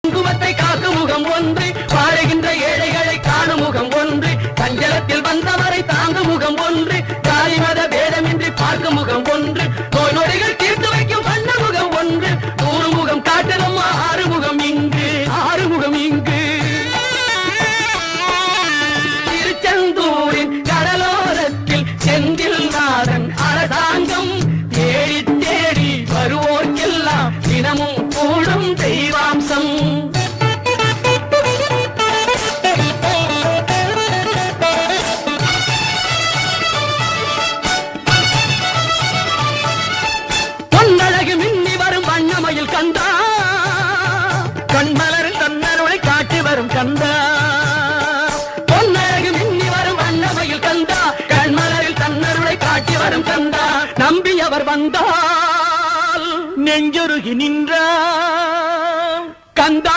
குங்குமத்தை காக்கும் முகம் ஒன்று, வாழுகின்ற ஏழைகளை காணும் முகம் ஒன்று, சஞ்சலத்தில் வந்தவரை தாங்கும் முகம் ஒன்று, ஜாதி மத பேதமின்றி பார்க்கும் முகம் ஒன்று, நோய் நொடிகள் தீர்த்து வைக்கும் வண்ண முகம் ஒன்று, 100 முகம் காட்டலும் 6 முகம் இங்கு, 6 முகம் இங்கு. திருச்செந்தூரின் கடலோரத்தில் செந்தில் நாதன் அரசாங்கம் தேடி தேடி வருவோர்க்கெல்லாம் தினமும் கூடும் தெய்வாம்சம். பொன்னழகு மின்னி வரும் வண்ணமயில் கந்தா, கண்மலரில் தன்னருளை காட்டி வரும் கந்தா. பொன்னழகு மின்னி வரும் வண்ணமயில் கந்தா, கண்மலரில் தன்னருளை காட்டி வரும் கந்தா. நம்பி அவர் வந்தால் நெஞ்சொருகி நின்றார் கந்தா.